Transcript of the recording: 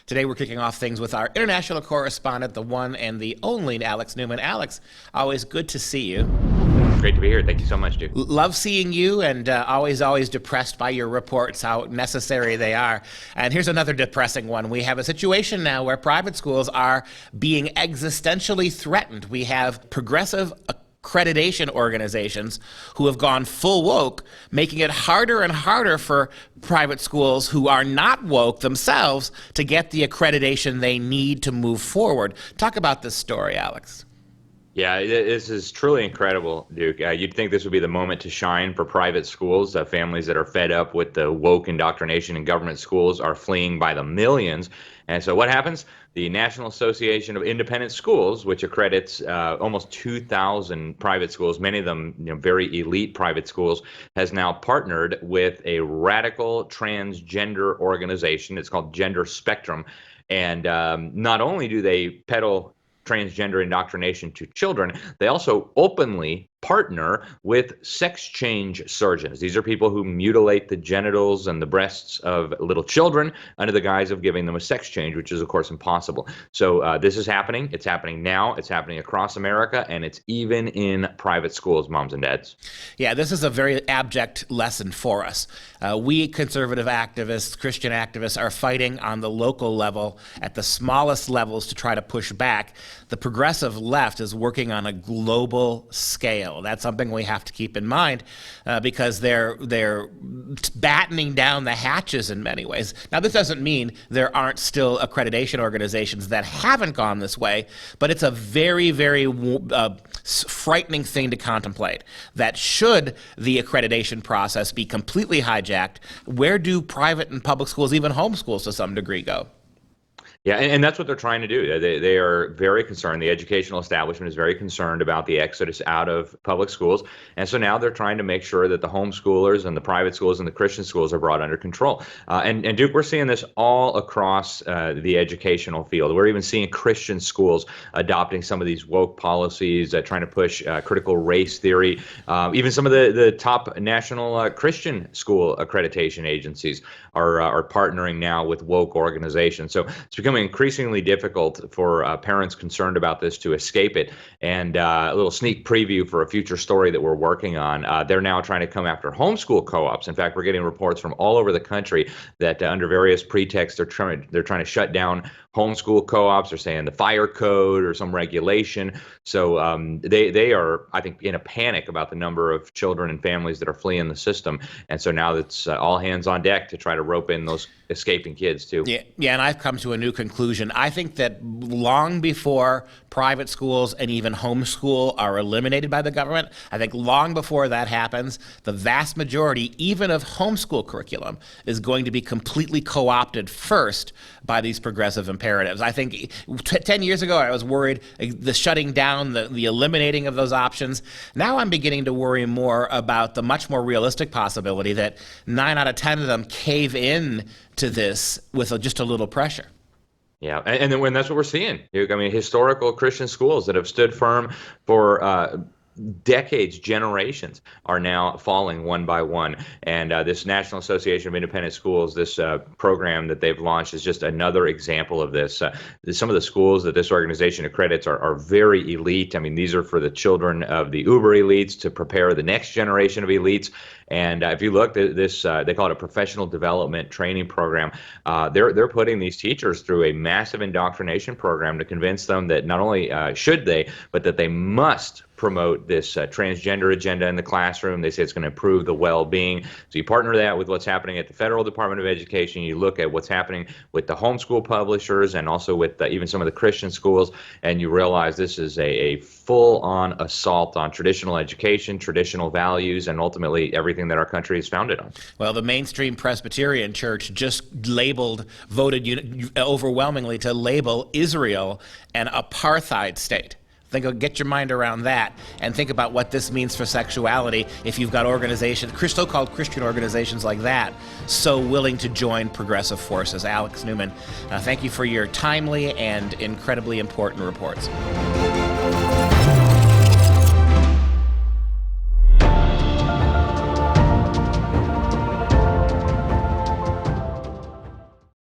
Today we're kicking off things with our international correspondent, the one and the only Alex Newman. Alex, always good to see you. Great to be here. Thank you so much, Duke. Love seeing you, and always depressed by your reports, how necessary they are. And here's another depressing one. We have a situation now where private schools are being existentially threatened. We have progressive accreditation organizations who have gone full woke, making it harder and harder for private schools who are not woke themselves to get the accreditation they need to move forward. Talk about this story, Alex. Yeah, this is truly incredible, Duke. You'd think this would be the moment to shine for private schools. Families that are fed up with the woke indoctrination in government schools are fleeing by the millions. And so what happens? The National Association of Independent Schools, which accredits almost 2,000 private schools, many of them very elite private schools, has now partnered with a radical transgender organization. It's called Gender Spectrum. And not only do they peddle transgender indoctrination to children, they also openly partner with sex change surgeons. These are people who mutilate the genitals and the breasts of little children under the guise of giving them a sex change, which is, of course, impossible. So this is happening. It's happening now. It's happening across America, and it's even in private schools, moms and dads. Yeah, this is a very abject lesson for us. We conservative activists, Christian activists, are fighting on the local level at the smallest levels to try to push back. The progressive left is working on a global scale. That's something we have to keep in mind because they're battening down the hatches in many ways. Now, this doesn't mean there aren't still accreditation organizations that haven't gone this way, but it's a very, very frightening thing to contemplate. That should the accreditation process be completely hijacked, where do private and public schools, even homeschools to some degree, go? Yeah, and that's what they're trying to do. They are very concerned. The educational establishment is very concerned about the exodus out of public schools. And so now they're trying to make sure that the homeschoolers and the private schools and the Christian schools are brought under control. And Duke, we're seeing this all across the educational field. We're even seeing Christian schools adopting some of these woke policies, trying to push critical race theory. Even some of the top national Christian school accreditation agencies are partnering now with woke organizations. So it's becoming increasingly difficult for parents concerned about this to escape it. And a little sneak preview for a future story that we're working on. They're now trying to come after homeschool co-ops. In fact, we're getting reports from all over the country that under various pretexts, they're trying to shut down homeschool co-ops. They're saying the fire code or some regulation. So they are, I think, in a panic about the number of children and families that are fleeing the system. And so now it's all hands on deck to try to rope in those escaping kids too. Yeah, and I've come to a new conclusion. I think that long before private schools and even homeschool are eliminated by the government, I think long before that happens, the vast majority, even of homeschool curriculum, is going to be completely co-opted first by these progressive imperatives. I think 10 years ago, I was worried the shutting down, the eliminating of those options. Now I'm beginning to worry more about the much more realistic possibility that 9 out of 10 of them cave in to this with just a little pressure. Yeah, and then when that's what we're seeing. I mean, historical Christian schools that have stood firm for decades, generations, are now falling one by one. And this National Association of Independent Schools, this program that they've launched, is just another example of this. Some of the schools that this organization accredits are very elite. I mean, these are for the children of the uber elites to prepare the next generation of elites. And if you look at this, they call it a professional development training program. They're putting these teachers through a massive indoctrination program to convince them that not only should they, but that they must promote this transgender agenda in the classroom. They say it's going to improve the well-being. So you partner that with what's happening at the Federal Department of Education. You look at what's happening with the homeschool publishers and also with even some of the Christian schools, and you realize this is a full-on assault on traditional education, traditional values, and ultimately everything that our country is founded on. Well, the mainstream Presbyterian Church just voted overwhelmingly to label Israel an apartheid state. Get your mind around that and think about what this means for sexuality if you've got organizations, so-called Christian organizations like that, so willing to join progressive forces. Alex Newman, thank you for your timely and incredibly important reports.